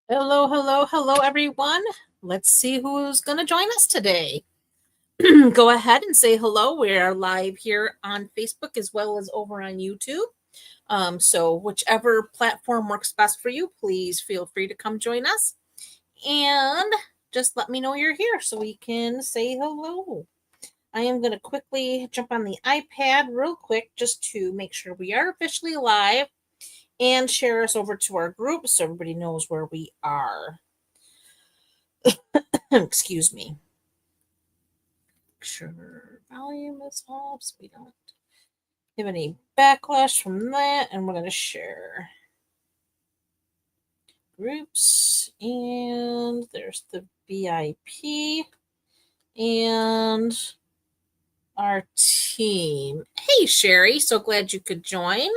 Hello, hello, hello, everyone. Let's see who's going to join us today. Go ahead and say hello. We are live here on Facebook as well as over on YouTube. So, whichever platform works best for you, please feel free to come join us. And just let me know you're here so we can say hello. I am going to quickly jump on the iPad real quick just to make sure we are officially live and share us over to our group so everybody knows where we are. Excuse me. Sure, volume is off so we don't have any backlash from that. And we're going to share groups. And there's the VIP and our team. Hey, Sherry. So glad you could join.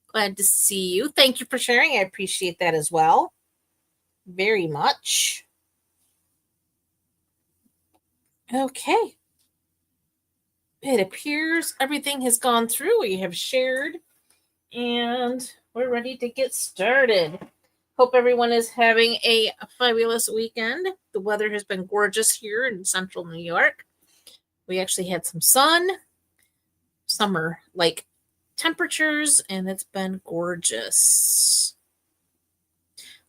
Glad to see you. Thank you for sharing. I appreciate that as well. Very much. Okay. It appears everything has gone through. We have shared and we're ready to get started. Hope everyone is having a fabulous weekend. The weather has been gorgeous here in central New York. We actually had some sun, summer like temperatures, and it's been gorgeous.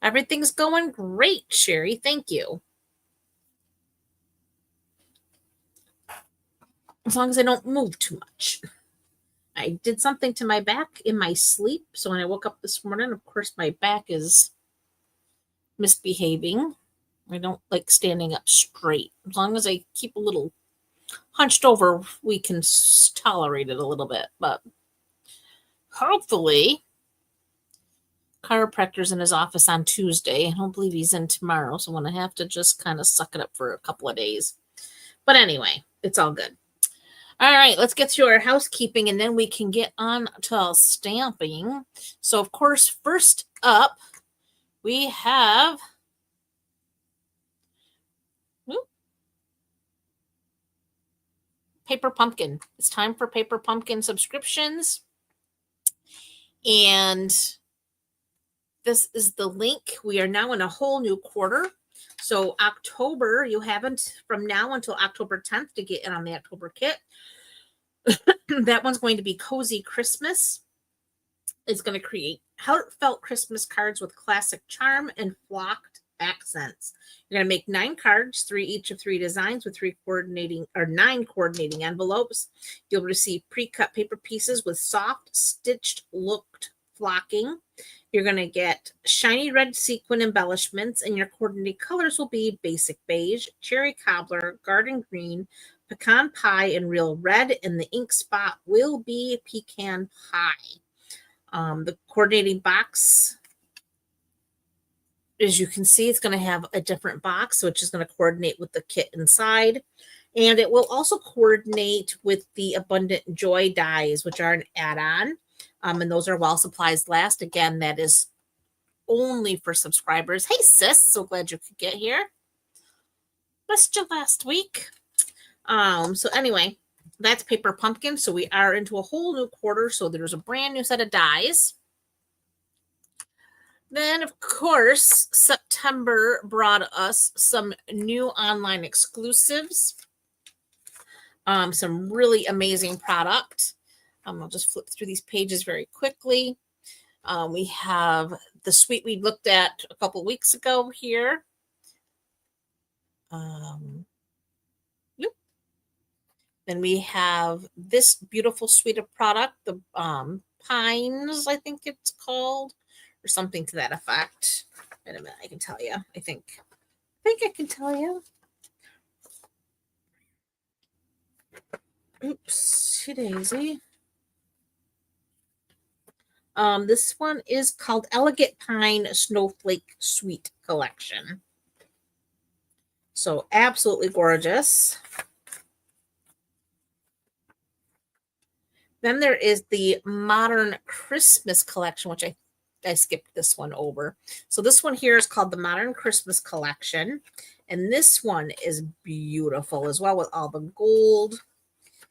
Everything's going great, Sherry. Thank you. As long as I don't move too much. I did something to my back in my sleep. So when I woke up this morning, of course, my back is misbehaving. I don't like standing up straight. As long as I keep a little hunched over, we can tolerate it a little bit. But hopefully, chiropractor's in his office on Tuesday. I don't believe he's in tomorrow. So I'm going to have to just kind of suck it up for a couple of days. But anyway, it's all good. All right, let's get through our housekeeping and then we can get on to stamping. So, of course, first up, we have Paper Pumpkin. It's time for Paper Pumpkin subscriptions. And this is the link. We are now in a whole new quarter. So October, you haven't from now until October 10th to get in on the October kit. That one's going to be Cozy Christmas. It's going to create heartfelt Christmas cards with classic charm and flocked accents. You're going to make 9 cards, 3 each of 3 designs with 9 coordinating envelopes. You'll receive pre-cut paper pieces with soft stitched looked flocking. You're going to get shiny red sequin embellishments, and your coordinated colors will be basic beige, cherry cobbler, garden green, pecan pie, and real red, and the ink spot will be pecan pie. The coordinating box, as you can see, it's going to have a different box, which is going to coordinate with the kit inside. And it will also coordinate with the Abundant Joy dies, which are an add-on. And those are while supplies last. Again, that is only for subscribers. Hey, sis, so glad you could get here. Missed you last week. So anyway, that's Paper Pumpkin. So we are into a whole new quarter. So there's a brand new set of dies. Then, of course, September brought us some new online exclusives. Some really amazing product. I'll just flip through these pages very quickly. We have the suite we looked at a couple weeks ago here. Then we have this beautiful suite of product, the Pines, I think it's called, or something to that effect. Wait a minute, I can tell you. I think I can tell you. Oops, daisy. This one is called Elegant Pine Snowflake Suite Collection. So absolutely gorgeous. Then there is the Modern Christmas Collection, which I skipped this one over. So this one here is called the Modern Christmas Collection. And this one is beautiful as well with all the gold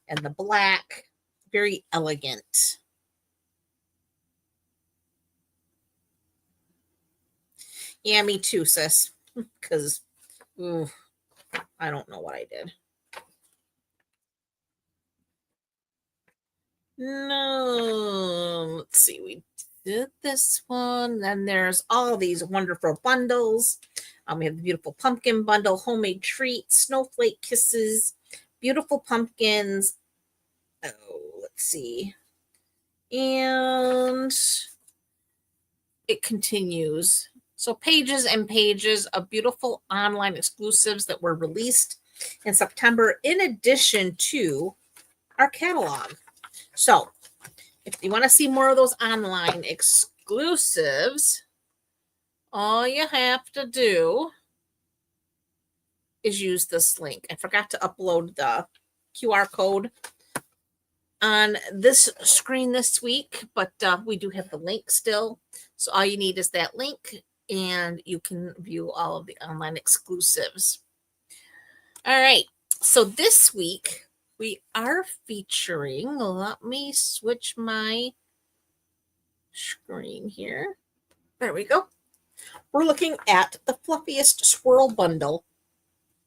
and the black. Very elegant. Yeah, me too, sis. Because I don't know what I did. No, let's see. We did this one. Then there's all these wonderful bundles. We have the beautiful pumpkin bundle, homemade treats, snowflake kisses, beautiful pumpkins. Oh, let's see. And it continues. So pages and pages of beautiful online exclusives that were released in September, in addition to our catalog. So if you want to see more of those online exclusives, all you have to do is use this link. I forgot to upload the QR code on this screen this week, but we do have the link still. So all you need is that link and you can view all of the online exclusives. All right. So this week we are featuring, let me switch my screen here. There we go. We're looking at the Fluffiest Squirrel bundle.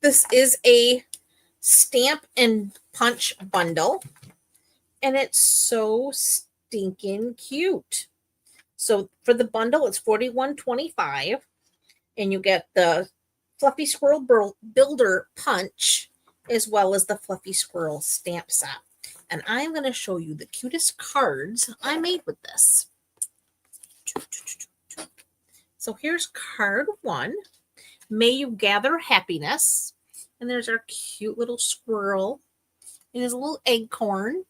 This is a stamp and punch bundle, and it's so stinking cute. So for the bundle, it's $41.25, and you get the Fluffy Squirrel Builder Punch as well as the Fluffy Squirrel stamp set. And I'm going to show you the cutest cards I made with this. So here's card 1. May you gather happiness. And there's our cute little squirrel. And his little acorn,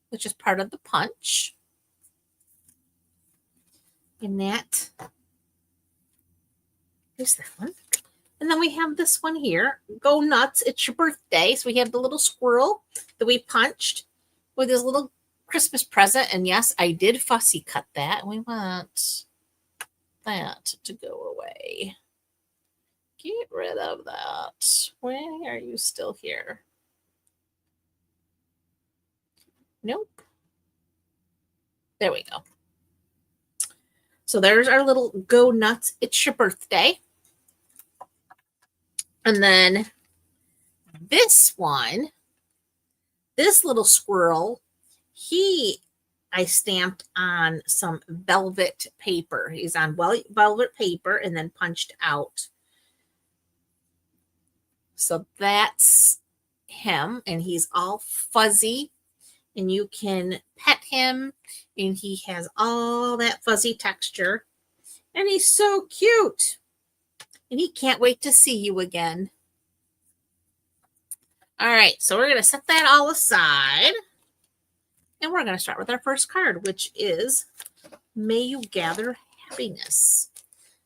which is part of the punch. And that is that one. And then we have this one here. Go nuts, it's your birthday. So we have the little squirrel that we punched with his little Christmas present. And yes, I did fussy cut that. We want that to go away. Get rid of that. Why are you still here? Nope. There we go. So there's our little go nuts, it's your birthday. And then this one, this little squirrel, I stamped on some velvet paper. He's on velvet paper and then punched out. So that's him, and he's all fuzzy, and you can pet him, and he has all that fuzzy texture, and he's so cute, and he can't wait to see you again. All right, so we're going to set that all aside, and we're going to start with our first card, which is May You Gather Happiness.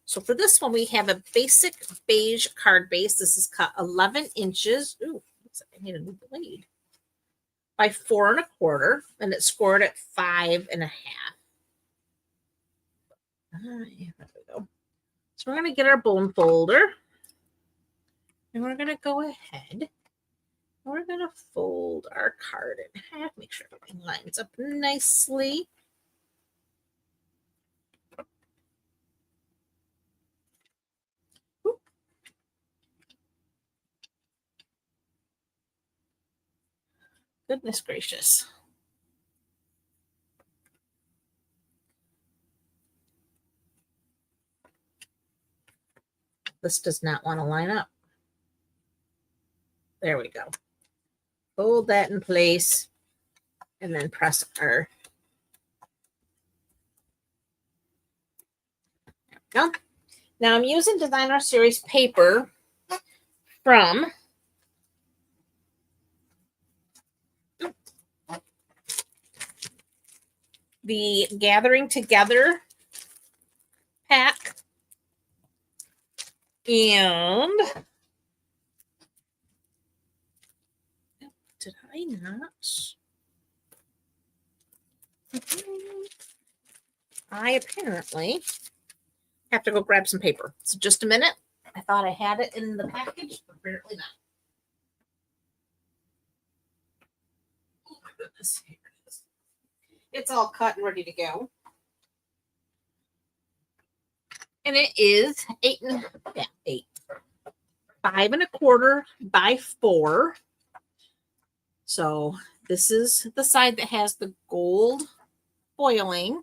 So for this one, we have a basic beige card base. This is cut 11 inches. Ooh, I need a new blade. By 4 1/4, and it's scored at 5 1/2. There we go. So we're going to get our bone folder, and we're going to go ahead. We're going to fold our card in half. Make sure everything lines up nicely. Ooh. Goodness gracious. This does not want to line up. There we go. Hold that in place and then press our. There we go. Now I'm using Designer Series paper from the Gathering Together pack. And did I not? I apparently have to go grab some paper. So just a minute. I thought I had it in the package, but apparently not. Oh my goodness. Here it is. It's all cut and ready to go. And it is 5¼ by 4. So this is the side that has the gold foiling.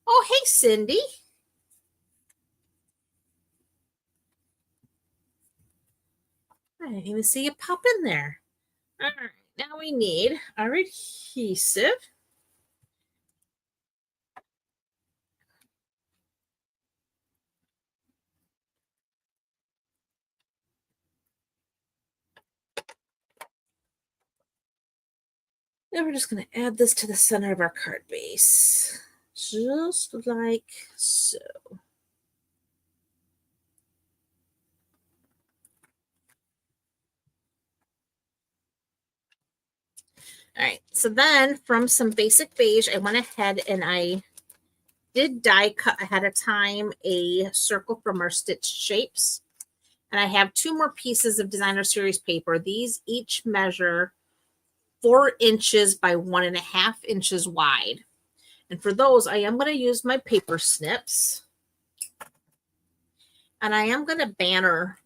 Oh, hey, Cindy. I didn't even see you pop in there. All right, now we need our adhesive. Now we're just going to add this to the center of our card base, just like so. All right, so then from some basic beige, I went ahead and I did die cut ahead of time a circle from our stitch shapes. And I have 2 more pieces of designer series paper. These each measure 4 inches by 1.5 inches wide. And for those, I am going to use my paper snips. And I am going to banner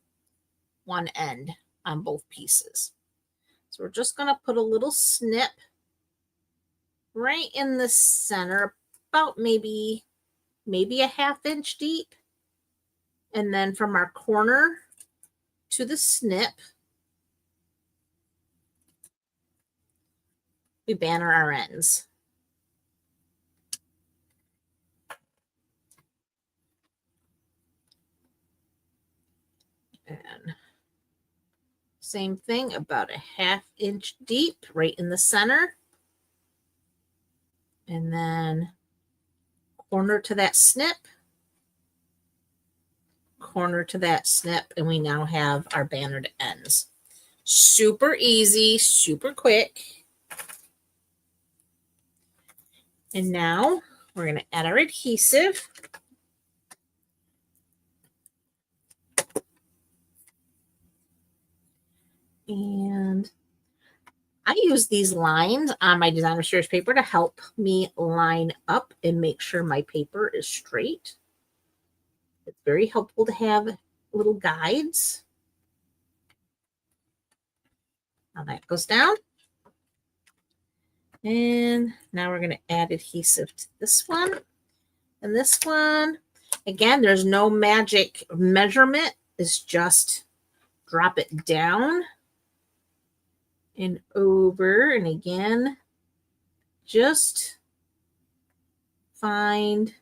one end on both pieces. So we're just going to put a little snip right in the center, about maybe a 1/2 inch deep. And then from our corner to the snip, we banner our ends. And same thing, about a 1/2 inch deep right in the center. And then corner to that snip, corner to that snip, and we now have our bannered ends. Super easy, super quick. And now we're going to add our adhesive. And I use these lines on my designer series paper to help me line up and make sure my paper is straight. It's very helpful to have little guides. Now that goes down. And now we're going to add adhesive to this one and this one. Again, there's no magic measurement. It's just drop it down and over. And again, just find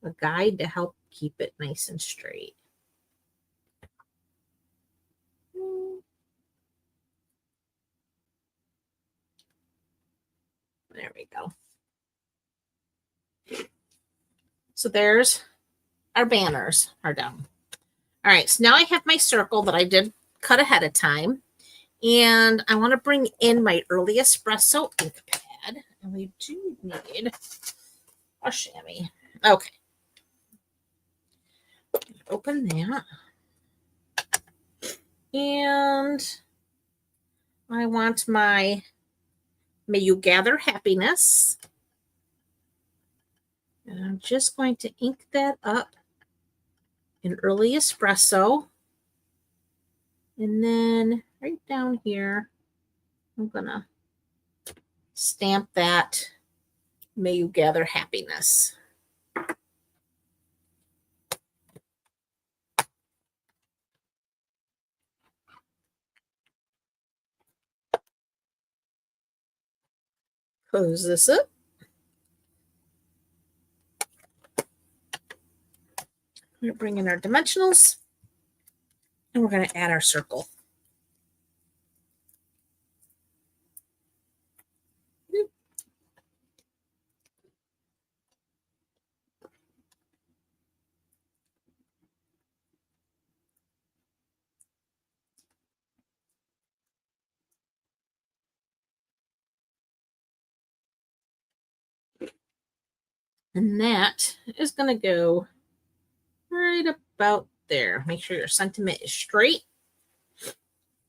a guide to help keep it nice and straight. There we go. So there's our banners are done. All right, so now I have my circle that I did cut ahead of time. And I want to bring in my early espresso ink pad. And we do need a chamois. Okay. Open that. And I want my May You Gather Happiness. And I'm just going to ink that up in early espresso. And then right down here, I'm going to stamp that May You Gather Happiness. Close this up. We're going to bring in our dimensionals. And we're going to add our circle. And that is going to go right about there. Make sure your sentiment is straight.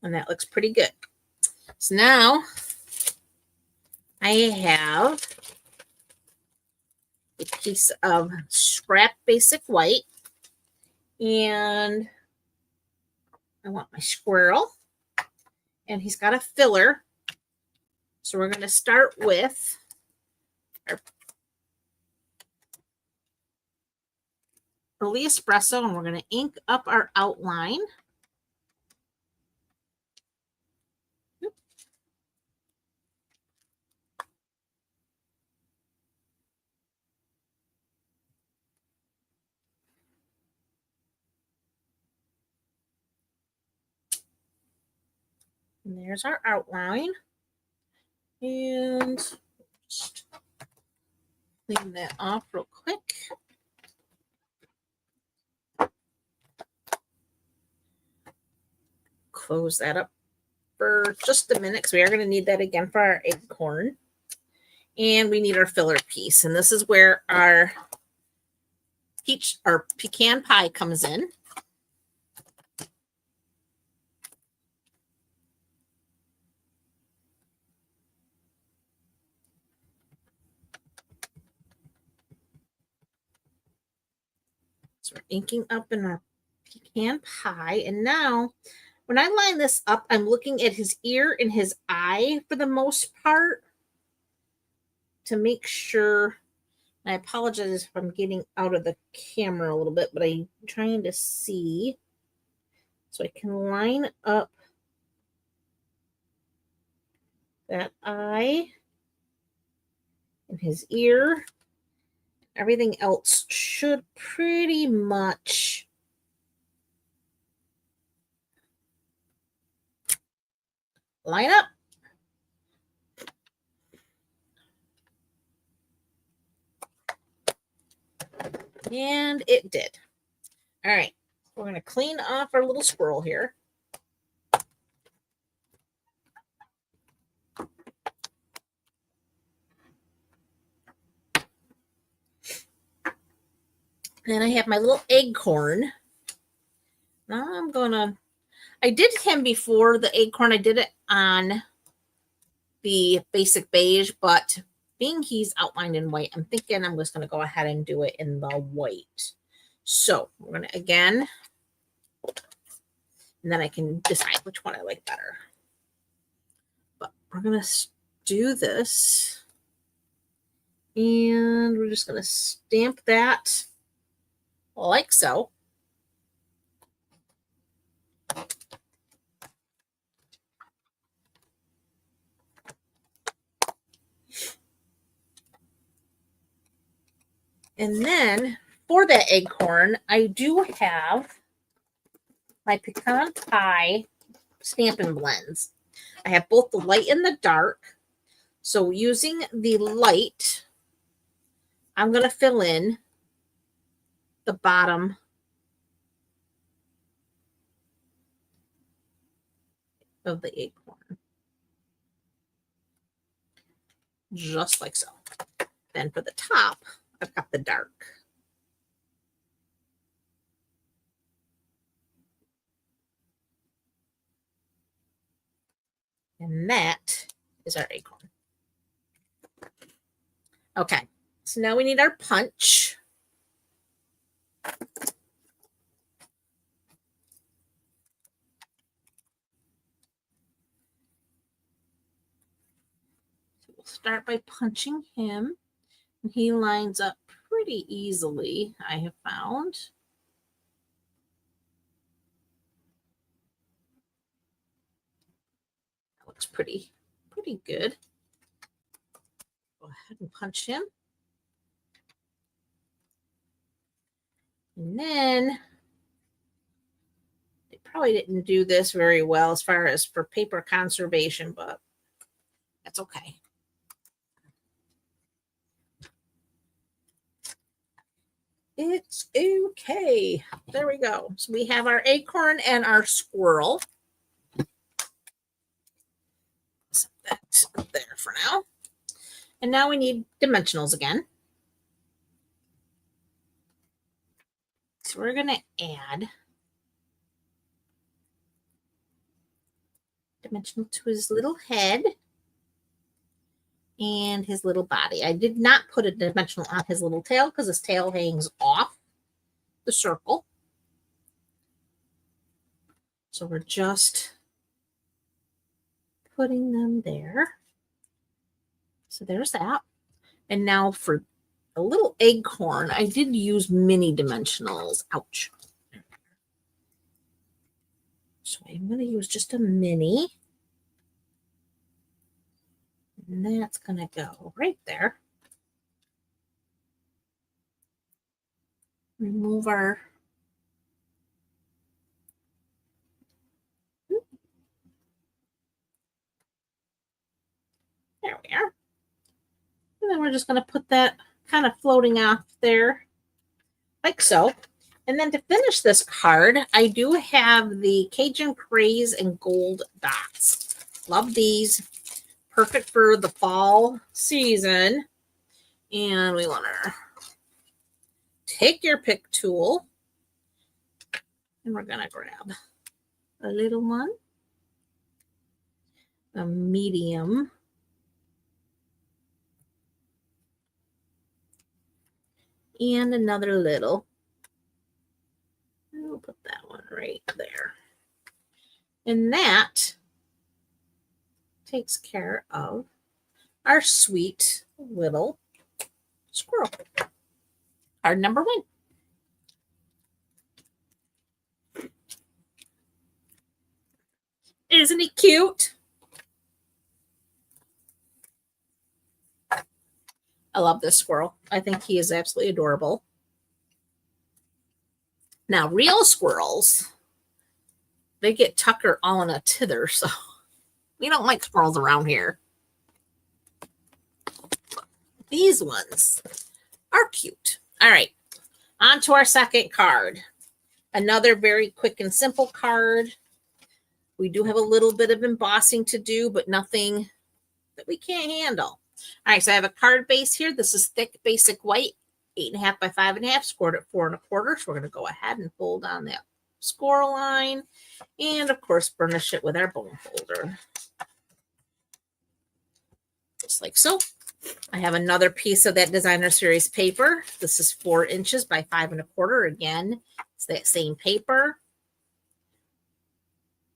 And that looks pretty good. So now I have a piece of scrap basic white. And I want my squirrel. And he's got a filler. So we're going to start with our early espresso, and we're going to ink up our outline. And there's our outline. And just clean that off real quick. Close that up for just a minute because we are going to need that again for our acorn. And we need our filler piece. And this is where our pecan pie comes in. So we're inking up in our pecan pie. And now when I line this up, I'm looking at his ear and his eye for the most part to make sure. I apologize if I'm getting out of the camera a little bit, but I'm trying to see so I can line up that eye and his ear. Everything else should pretty much line up. And it did. All right. We're going to clean off our little squirrel here. Then I have my little acorn. Now I did him before the acorn. I did it on the basic beige, but being he's outlined in white, I'm thinking I'm just going to go ahead and do it in the white. So we're going to, again, and then I can decide which one I like better. But we're going to do this. And we're just going to stamp that like so. And then for that acorn, I do have my pecan pie Stampin' Blends. I have both the light and the dark. So using the light, I'm going to fill in the bottom of the acorn. Just like so. Then for the top, I've got the dark. And that is our acorn. Okay, so now we need our punch. So we'll start by punching him. And he lines up pretty easily, I have found. That looks pretty good. Go ahead and punch him. And then they probably didn't do this very well as far as for paper conservation, but that's okay. It's okay. There we go. So we have our acorn and our squirrel. Set that there for now. And now we need dimensionals again. So we're going to add dimensional to his little head. and his little body. I did not put a dimensional on his little tail because his tail hangs off the circle. So we're just putting them there. So there's that. And now for a little acorn, I did use mini dimensionals. Ouch. So I'm going to use just a mini. And that's going to go right there. Remove our there we are. And then we're just going to put that kind of floating off there like so. And then to finish this card, I do have the Cajun Craze and Gold Dots. Love these. Perfect for the fall season. And we want to take your pick tool. And we're going to grab a little one, a medium, and another little. And we'll put that one right there. And that takes care of our sweet little squirrel. Card number 1. Isn't he cute? I love this squirrel. I think he is absolutely adorable. Now, real squirrels, they get Tucker all in a tither, so we don't like squirrels around here. These ones are cute. All right, on to our second card. Another very quick and simple card. We do have a little bit of embossing to do, but nothing that we can't handle. All right, so I have a card base here. This is thick, basic white, 8.5 by 5.5, scored at 4 1/4. So we're going to go ahead and fold on that squirrel line, and of course, burnish it with our bone folder. Just like so. I have another piece of that Designer Series paper. This is 4 inches by 5 1/4. Again, it's that same paper.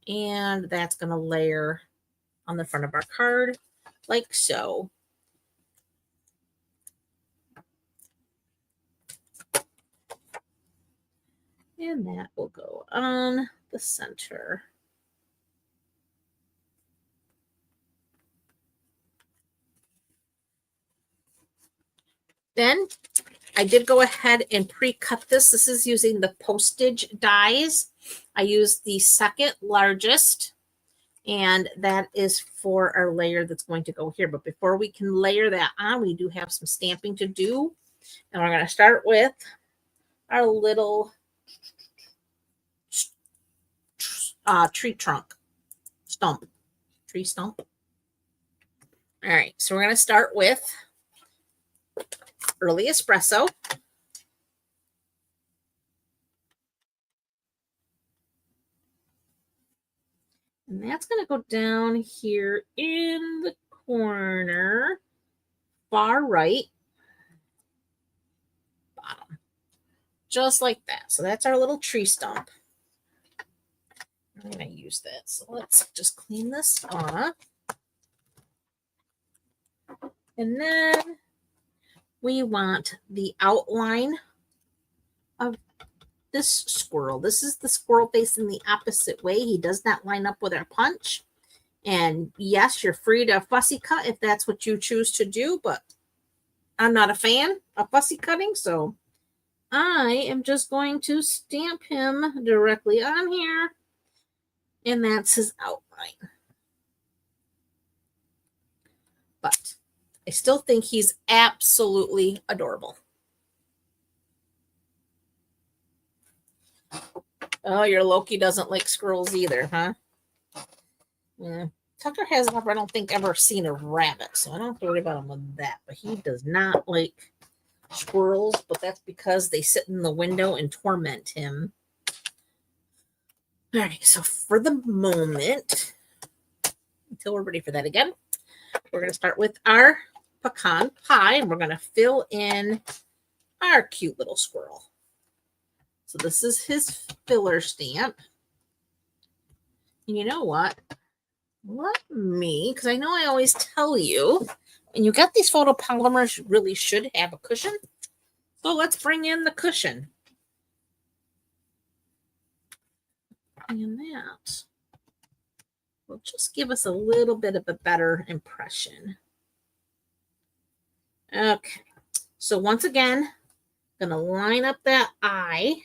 And that's going to layer on the front of our card like so. And that will go on the center. Then I did go ahead and pre-cut this. This is using the postage dies. I used the second largest, and that is for our layer that's going to go here. But before we can layer that on, we do have some stamping to do. And we're going to start with our little tree stump. All right, so we're going to start with early espresso. And that's going to go down here in the corner, far right, bottom, just like that. So that's our little tree stump. I'm going to use that. So let's just clean this off. And then we want the outline of this squirrel. This is the squirrel facing the opposite way. He does not line up with our punch. And yes, you're free to fussy cut if that's what you choose to do, but I'm not a fan of fussy cutting, so I am just going to stamp him directly on here, and that's his outline. But I still think he's absolutely adorable. Oh, your Loki doesn't like squirrels either, huh? Yeah. Tucker has never, I don't think, ever seen a rabbit, so I don't have to worry about him with that. But he does not like squirrels, but that's because they sit in the window and torment him. All right, so for the moment, until we're ready for that again, we're going to start with our pecan pie, and we're going to fill in our cute little squirrel. So this is his filler stamp. And you know what? Let me, because I know I always tell you, when you get these photopolymers, you really should have a cushion. So let's bring in the cushion. And that will just give us a little bit of a better impression. Okay. So once again, I'm going to line up that eye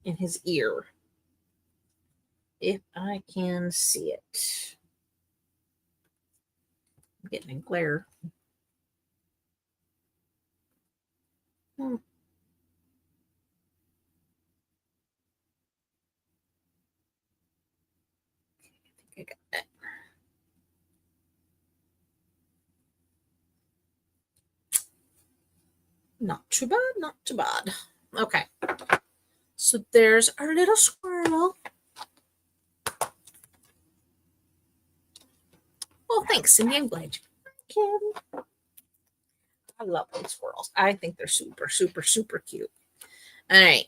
in his ear, if I can see it. I'm getting a glare. I think I got that. Not too bad, not too bad. Okay. So there's our little squirrel. Well, thanks, Cindy. I'm glad you can. I love these squirrels. I think they're super, super, super cute. All right.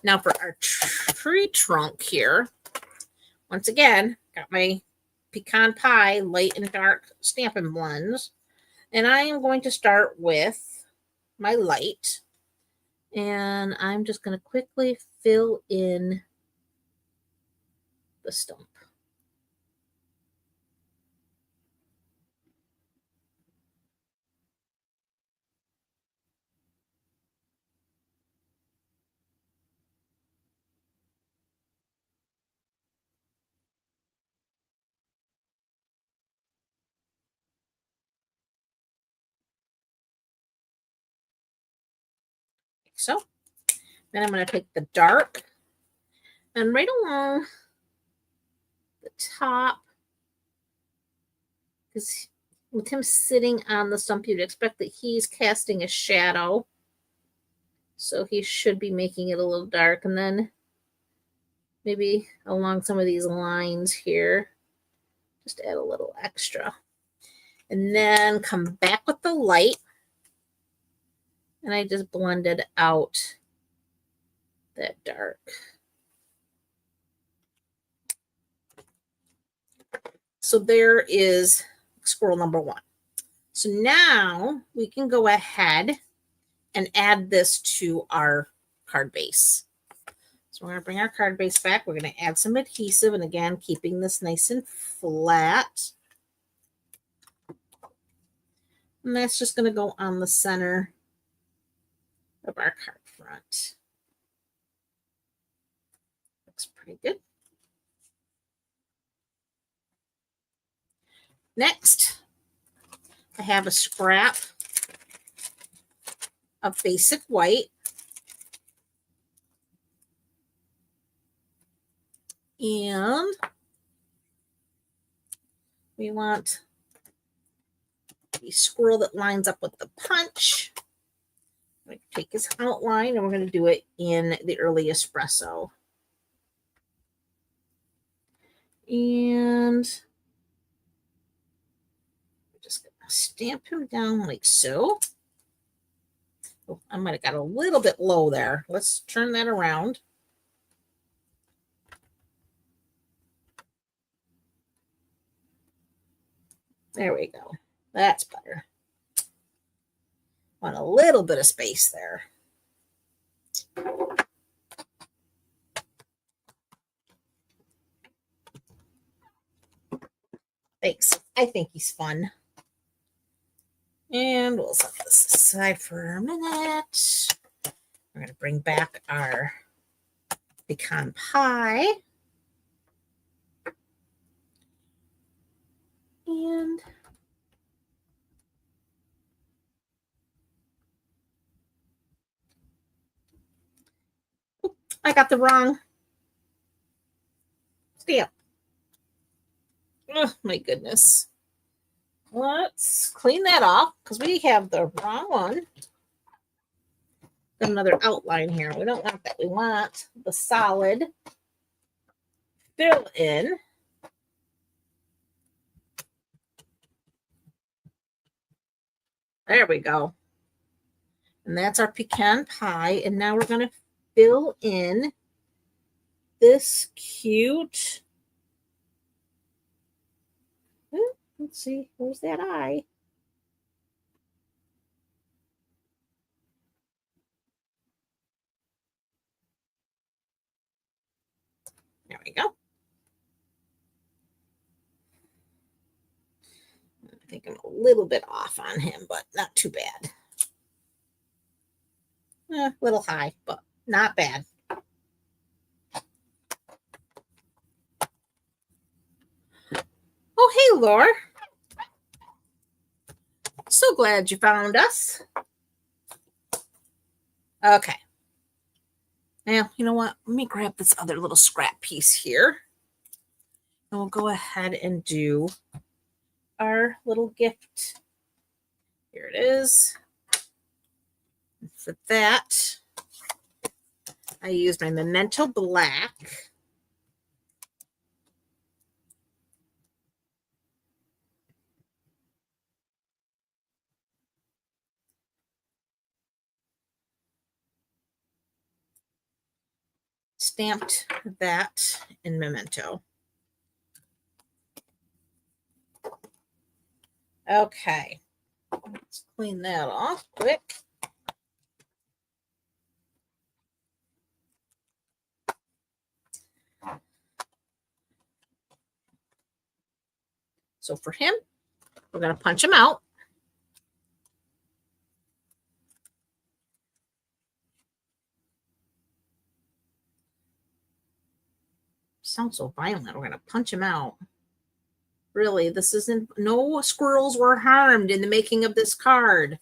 Now for our tree trunk here. Once again, got my pecan pie light and dark Stampin' Blends. And I am going to start with my light. And I'm just going to quickly fill in the stump. Like so. Then I'm going to take the dark and right along the top, because with him sitting on the stump, you'd expect that he's casting a shadow. So he should be making it a little dark. And then maybe along some of these lines here, just add a little extra. And then come back with the light. And I just blended out that dark. So there is squirrel number 1. So now we can go ahead and add this to our card base. So we're going to bring our card base back. We're going to add some adhesive, and again, keeping this nice and flat. And that's just going to go on the center of our card front. Looks pretty good. Next, I have a scrap of basic white. And we want the squirrel that lines up with the punch. I'm going to take his outline and we're going to do it in the early espresso. And we're just going to stamp him down like so. Oh, I might have got a little bit low there. Let's turn that around. There we go. That's better. Want a little bit of space there. Thanks. I think he's fun. And we'll set this aside for a minute. We're going to bring back our pecan pie. And I got the wrong stamp. Oh, my goodness. Let's clean that off because we have the wrong one. Got another outline here. We don't want that. We want the solid fill in. There we go. And that's our pecan pie. And now we're going to fill in this cute. Let's see. Where's that eye? There we go. I think I'm a little bit off on him, but not too bad. A little high, but not bad. Oh, hey, Laura. So glad you found us. Okay. Now, you know what? Let me grab this other little scrap piece here. And we'll go ahead and do our little gift. Here it is. For that, I used my Memento Black. Stamped that in Memento. Okay, let's clean that off quick. So for him, we're going to punch him out. Sounds so violent. We're going to punch him out. Really, this isn't, no squirrels were harmed in the making of this card.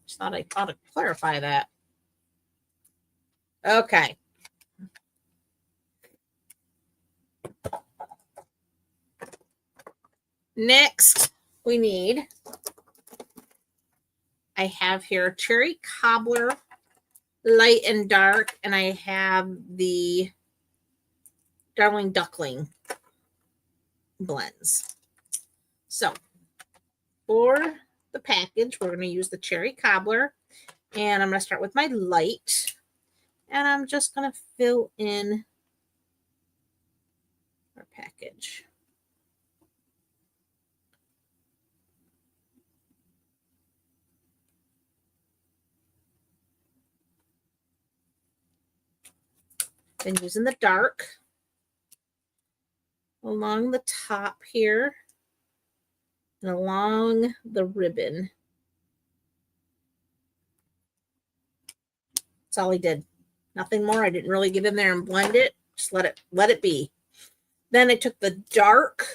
Just thought I ought to clarify that. Okay. Next, we need, I have here cherry cobbler, light and dark, and I have the darling duckling blends. So for the package, we're going to use the cherry cobbler, and I'm going to start with my light, and I'm just going to fill in our package. Then using the dark along the top here and along the ribbon. That's all I did. Nothing more. I didn't really get in there and blend it. Just let it be. Then I took the dark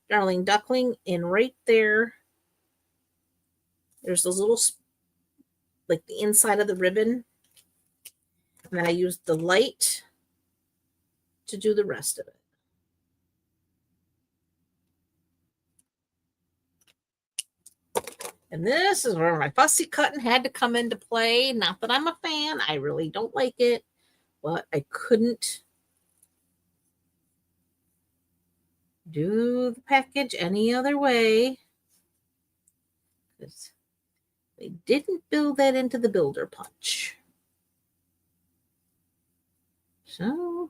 darling duckling in right there. There's those little, like the inside of the ribbon. And then I used the light to do the rest of it. And this is where my fussy cutting had to come into play. Not that I'm a fan. I really don't like it. But I couldn't do the package any other way. Because they didn't build that into the builder punch. So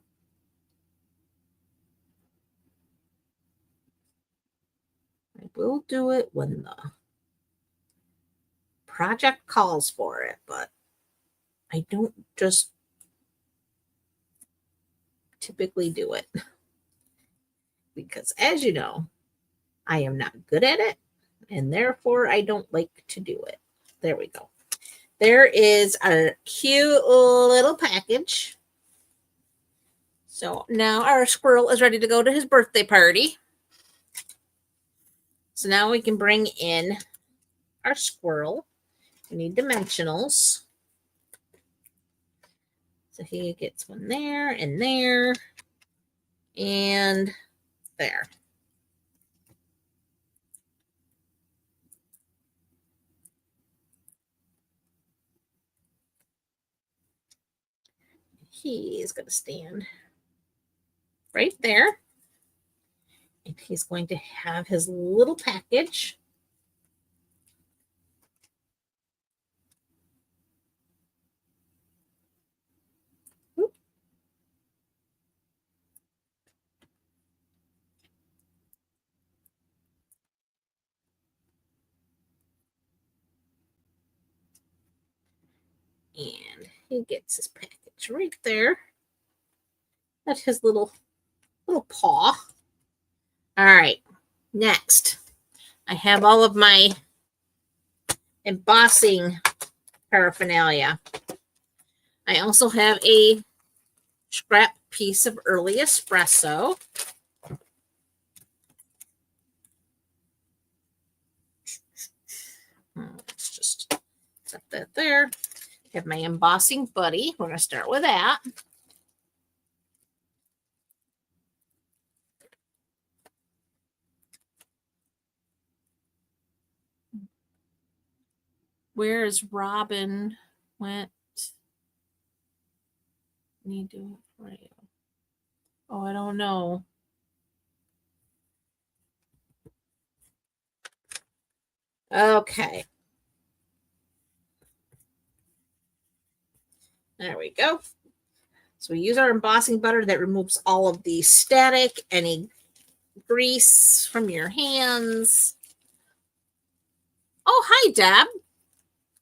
I will do it when the project calls for it, but I don't just typically do it. Because as you know, I am not good at it, and therefore I don't like to do it. There we go. There is our cute little package. So now our squirrel is ready to go to his birthday party. So now we can bring in our squirrel. We need dimensionals. So he gets one there and there and there. He is going to stand right there. And he's going to have his little package. And he gets his package right there. That's his little paw. All right, next, I have all of my embossing paraphernalia. I also have a scrap piece of early espresso. Let's just set that there. Have my embossing buddy. We're going to start with that. Where is Robin? Went. Need to do it for you. Oh, I don't know. Okay. There we go. So we use our embossing butter that removes all of the static, any grease from your hands. Oh, hi, Deb.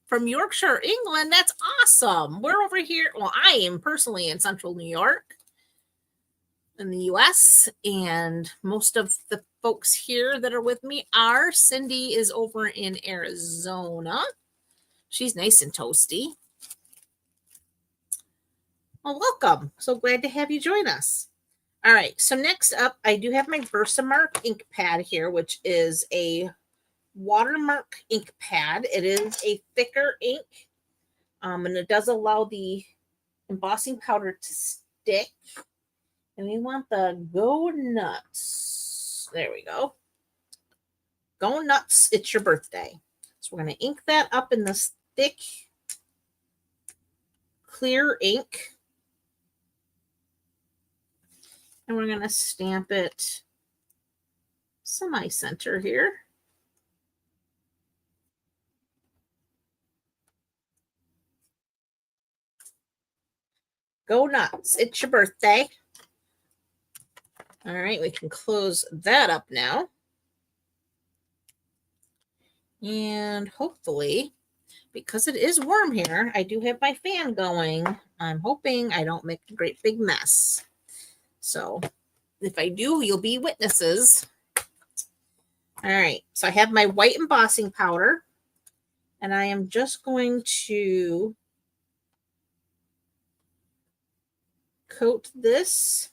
From Yorkshire, England. That's awesome. We're over here. Well, I am personally in central New York in the US, and most of the folks here that are with me are. Cindy is over in Arizona. She's nice and toasty. Well, welcome. So glad to have you join us. All right. So next up, I do have my Versamark ink pad here, which is a watermark ink pad. It is a thicker ink, and it does allow the embossing powder to stick. And we want the Go Nuts. There we go. Go Nuts, it's your birthday. So we're going to ink that up in this thick, clear ink. And we're going to stamp it semi-center here. Go Nuts, it's your birthday. All right, we can close that up now. And hopefully, because it is warm here, I do have my fan going. I'm hoping I don't make a great big mess. So if I do, you'll be witnesses. All right, so I have my white embossing powder, and I am just going to coat this,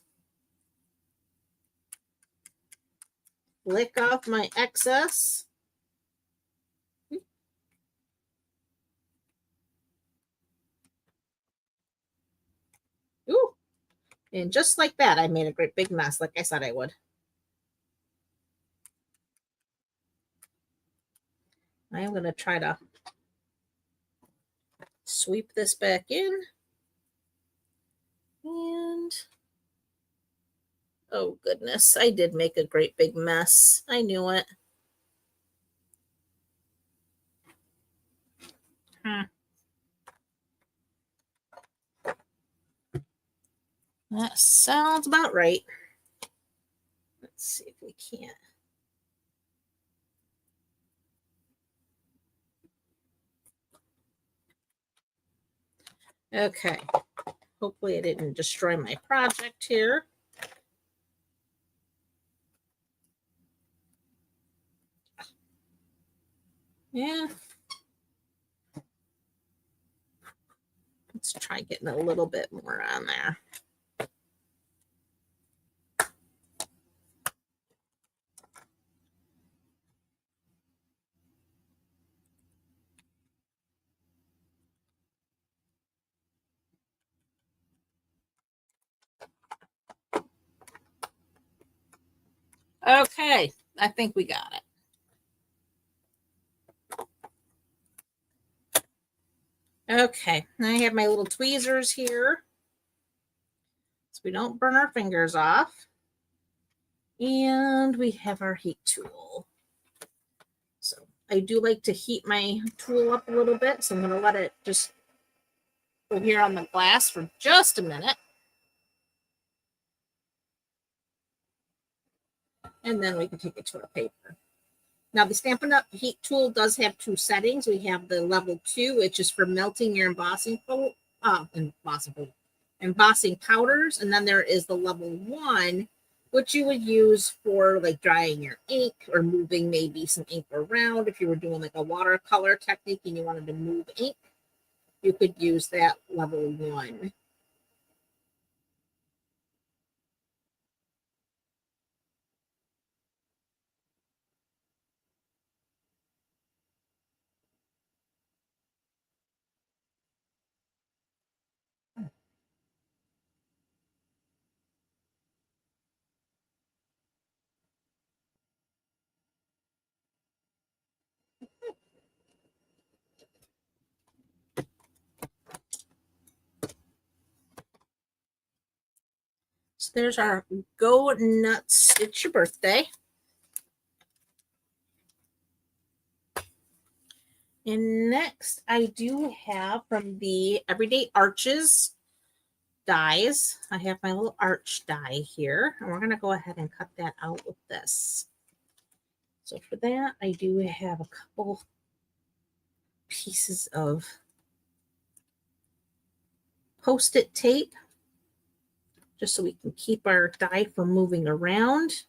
lick off my excess. Ooh, and just like that, I made a great big mess, like I said I would. I am going to try to sweep this back in. And oh goodness, I did make a great big mess. I knew it. That sounds about right. Let's see if we can't. Okay. Hopefully I didn't destroy my project here. Yeah. Let's try getting a little bit more on there. Okay, I think we got it. Okay, now I have my little tweezers here so we don't burn our fingers off. And we have our heat tool. So I do like to heat my tool up a little bit, so I'm going to let it just go here on the glass for just a minute. And then we can take it to our paper. Now the Stampin' Up! Heat tool does have two settings. We have the level 2, which is for melting your embossing powders, and then there is the level 1, which you would use for like drying your ink or moving maybe some ink around. If you were doing like a watercolor technique and you wanted to move ink, you could use that level 1. So there's our Go Nuts, It's Your Birthday. And next, I do have from the Everyday Arches dies. I have my little arch die here, and we're going to go ahead and cut that out with this. So for that, I do have a couple pieces of Post-it tape, just so we can keep our die from moving around.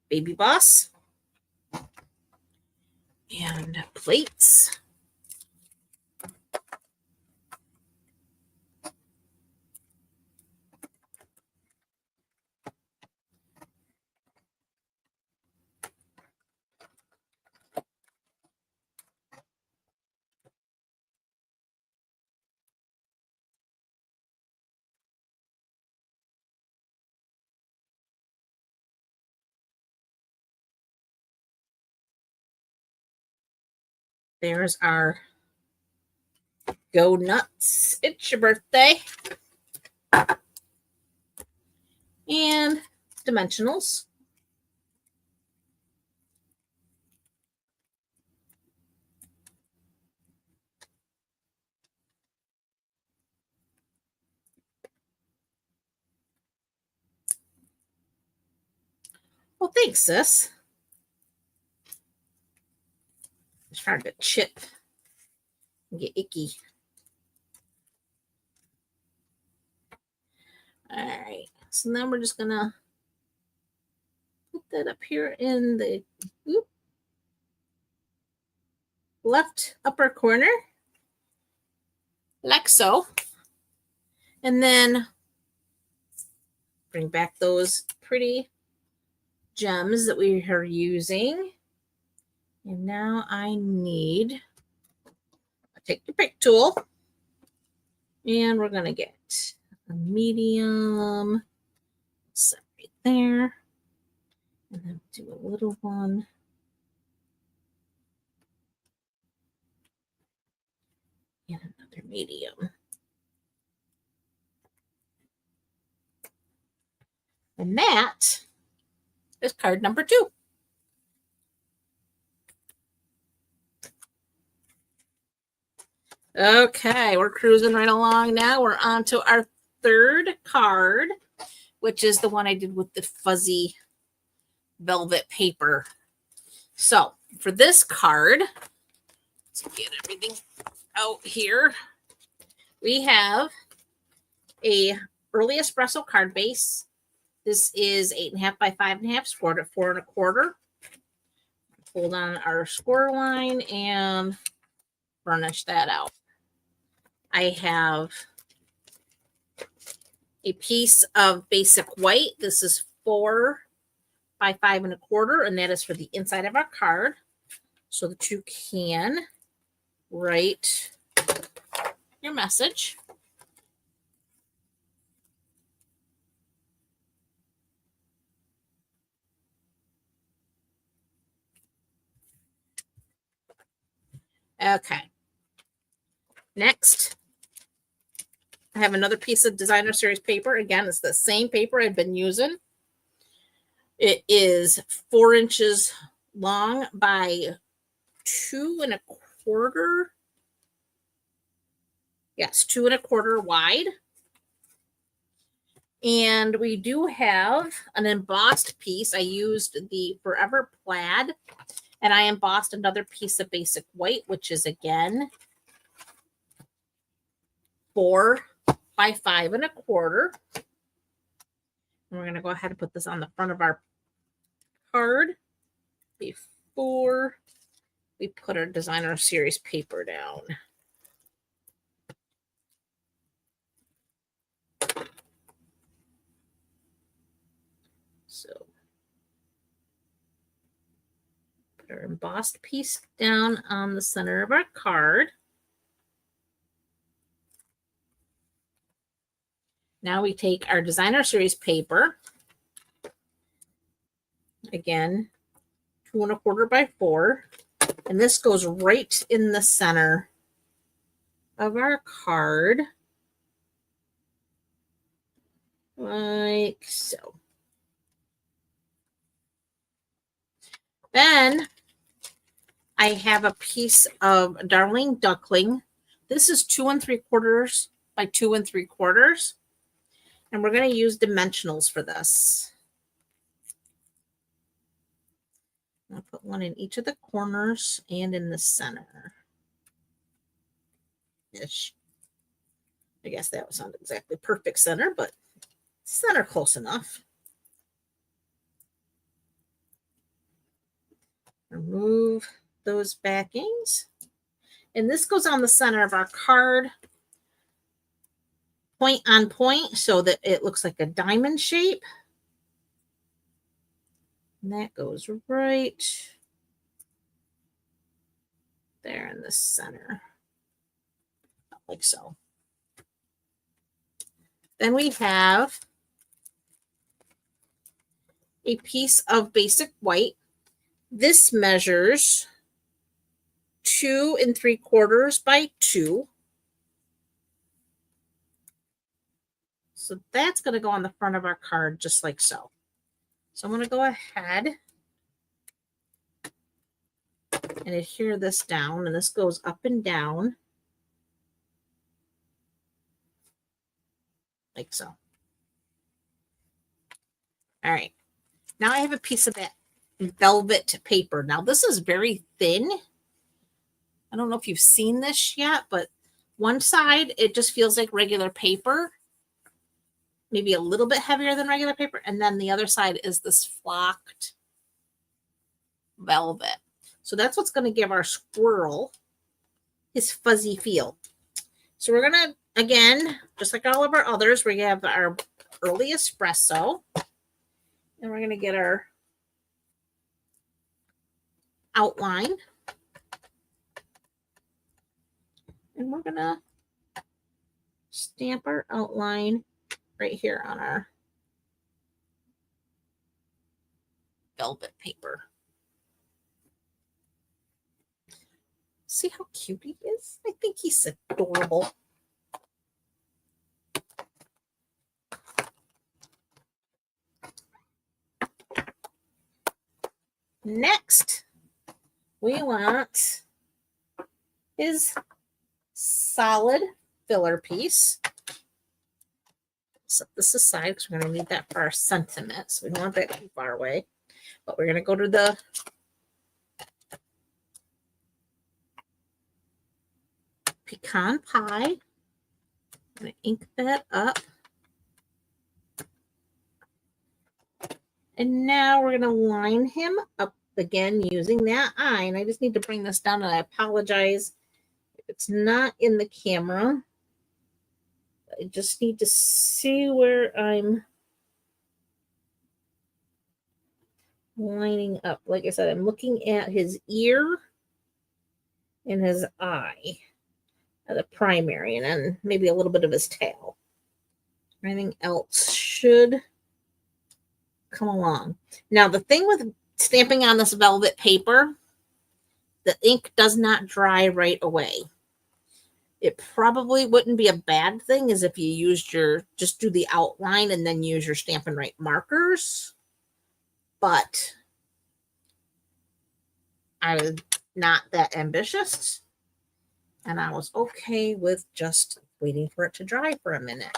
Baby Boss. And plates. There's our Go Nuts, It's Your Birthday. And dimensionals. Well, thanks, sis. It's hard to chip and get icky. All right. So then we're just going to put that up here in the left upper corner, like so. And then bring back those pretty gems that we are using. And now I need, take the pick tool, and we're going to get a medium, set right there, and then do a little one. And another medium. And that is card number 2. Okay, we're cruising right along now. We're on to our third card, which is the one I did with the fuzzy velvet paper. So for this card, let's get everything out here. We have a early espresso card base. This is 8.5 by 5.5, scored at 4 1/4. Hold on our score line and burnish that out. I have a piece of basic white. This is 4 by 5 1/4, and that is for the inside of our card, so that you can write your message. Okay. Next, I have another piece of designer series paper. Again, it's the same paper I've been using. It is 4 inches long by 2 1/4. Yes, 2 1/4 wide. And we do have an embossed piece. I used the Forever Plaid, and I embossed another piece of basic white, which is again 4 by 5 1/4. And we're going to go ahead and put this on the front of our card before we put our designer series paper down. So put our embossed piece down on the center of our card. Now we take our designer series paper, again, 2 1/4 by 4, and this goes right in the center of our card, like so. Then I have a piece of Darling Duckling. This is 2 3/4 by 2 3/4. And we're going to use dimensionals for this. I'll put one in each of the corners and in the center. Ish. I guess that was not exactly perfect center, but center close enough. Remove those backings. And this goes on the center of our card, point on point, so that it looks like a diamond shape. And that goes right there in the center, like so. Then we have a piece of basic white. This measures 2 3/4 by 2. So that's going to go on the front of our card just like so. So I'm going to go ahead and adhere this down, and this goes up and down like so. All right. Now I have a piece of that velvet paper. Now this is very thin. I don't know if you've seen this yet, but one side, it just feels like regular paper, maybe a little bit heavier than regular paper. And then the other side is this flocked velvet. So that's what's going to give our squirrel his fuzzy feel. So we're going to, again, just like all of our others, we have our early espresso. And we're going to get our outline. And we're going to stamp our outline right here on our velvet paper. See how cute he is? I think he's adorable. Next, we want his solid filler piece. Set this aside because we're going to need that for our sentiment. So we don't want that too far away. But we're going to go to the pecan pie. I'm going to ink that up. And now we're going to line him up again using that eye. And I just need to bring this down, and I apologize if it's not in the camera. I just need to see where I'm lining up. Like I said, I'm looking at his ear and his eye as a primary, and then maybe a little bit of his tail. Everything else should come along. Now, the thing with stamping on this velvet paper, the ink does not dry right away. It probably wouldn't be a bad thing is if you used just do the outline and then use your Stampin' Right markers. But I was not that ambitious, and I was okay with just waiting for it to dry for a minute.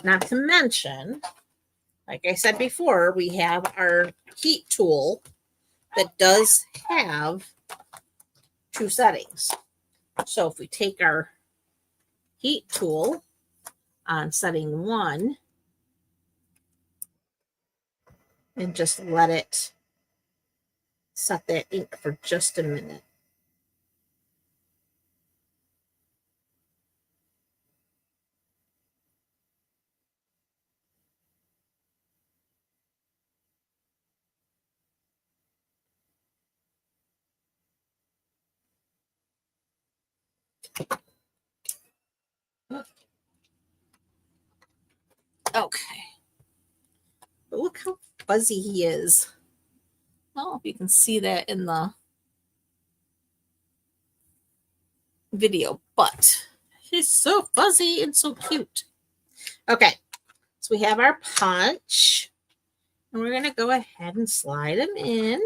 Not to mention, like I said before, we have our heat tool that does have 2 settings. So if we take our heat tool on setting 1 and just let it set that ink for just a minute. Okay. But look how fuzzy he is. I don't know if you can see that in the video, but he's so fuzzy and so cute. Okay, so we have our punch, and we're going to go ahead and slide him in.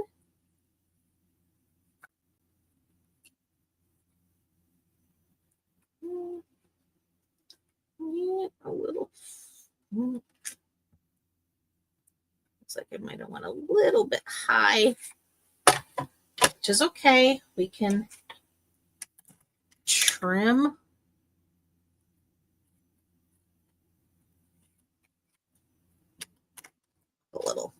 A little. Looks like I might have went a little bit high, which is okay. We can trim a little.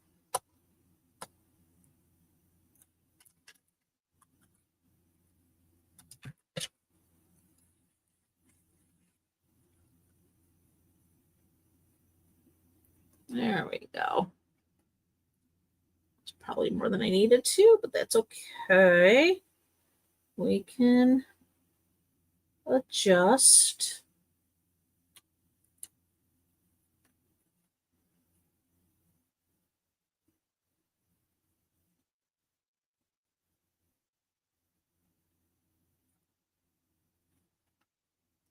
There we go. It's probably more than I needed to, but that's okay. We can adjust.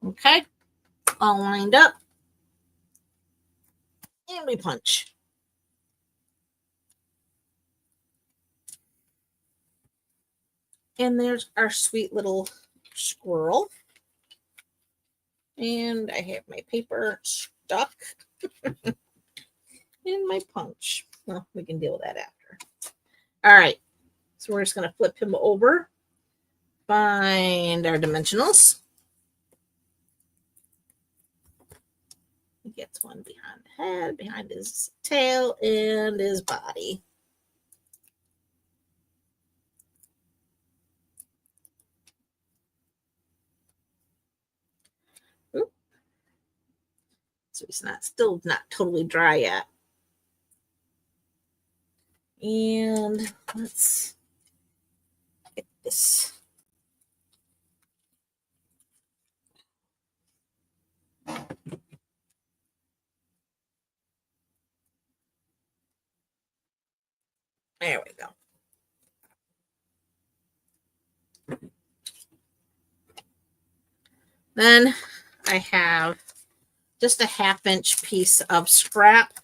Okay, all lined up. And we punch. And there's our sweet little squirrel. And I have my paper stuck in my punch. Well, we can deal with that after. All right, so we're just going to flip him over. Find our dimensionals. He gets one behind the head, behind his tail, and his body. Oop. So he's still not totally dry yet. And let's get this. There we go. Then I have just a 1/2-inch piece of scrap.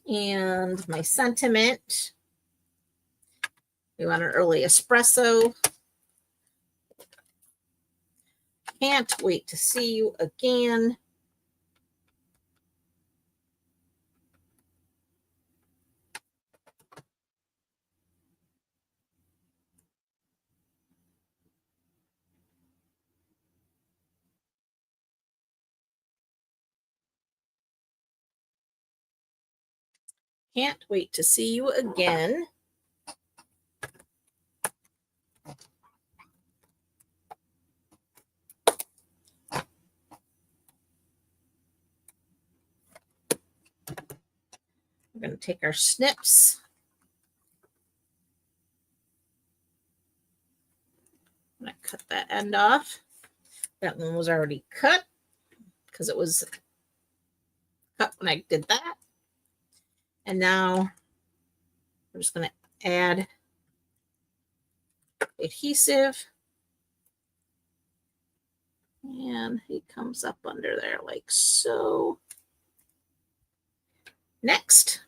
And my sentiment. We want an early espresso. Can't wait to see you again. Can't wait to see you again. We're going to take our snips. I'm going to cut that end off. That one was already cut because it was cut when I did that. And now we're just going to add adhesive. And he comes up under there like so. Next,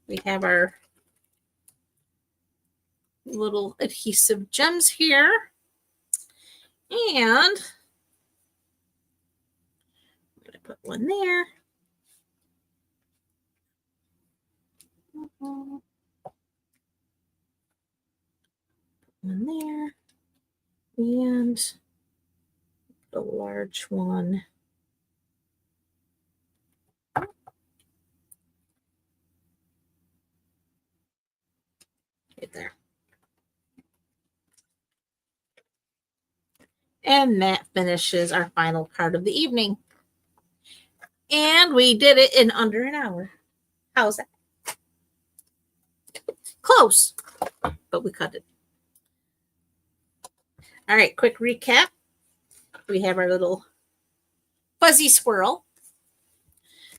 we have our little adhesive gems here. And I'm going to put one there. One there. And the large one right there. And that finishes our final card of the evening. And we did it in under an hour. How's that? Close, but we cut it. All right, quick recap. We have our little fuzzy squirrel.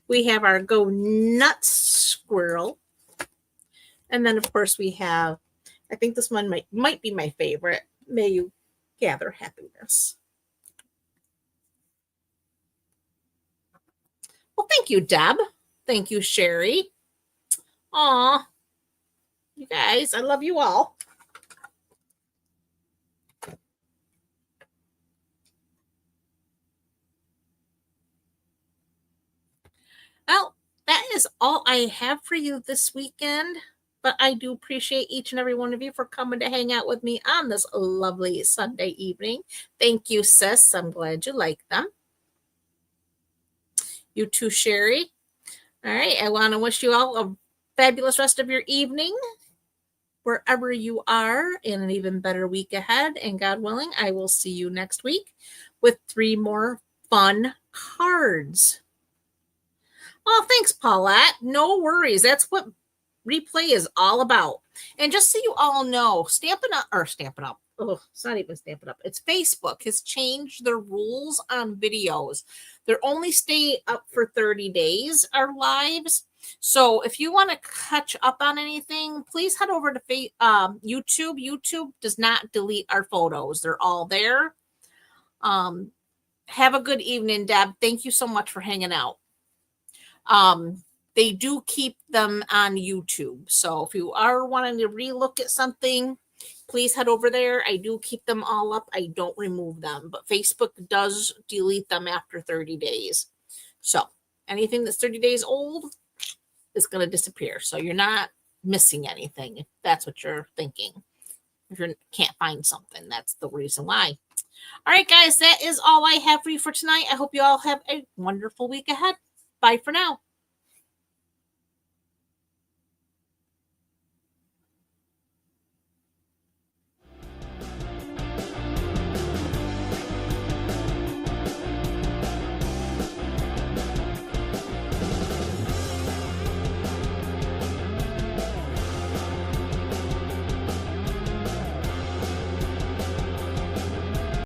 We have our go nuts squirrel. And then, of course, we have, I think this one might be my favorite. May you gather happiness. Well, thank you, Deb. Thank you, Sherry. Aw, you guys, I love you all. Well, that is all I have for you this weekend. But I do appreciate each and every one of you for coming to hang out with me on this lovely Sunday evening. Thank you, sis. I'm glad you like them. You too, Sherry. All right. I want to wish you all a fabulous rest of your evening, wherever you are, and an even better week ahead. And God willing, I will see you next week with 3 more fun cards. Oh, thanks, Paulette. No worries. That's what replay is all about. And just so you all know, Stampin' Up. Oh, it's not even Stampin' Up. It's Facebook has changed their rules on videos. They're only stay up for 30 days, our lives. So if you want to catch up on anything, please head over to YouTube. YouTube does not delete our photos. They're all there. Have a good evening, Deb. Thank you so much for hanging out. They do keep them on YouTube. So if you are wanting to relook at something, please head over there. I do keep them all up. I don't remove them, but Facebook does delete them after 30 days. So anything that's 30 days old is going to disappear. So you're not missing anything, if that's what you're thinking. If you can't find something, that's the reason why. All right, guys, that is all I have for you for tonight. I hope you all have a wonderful week ahead. Bye for now.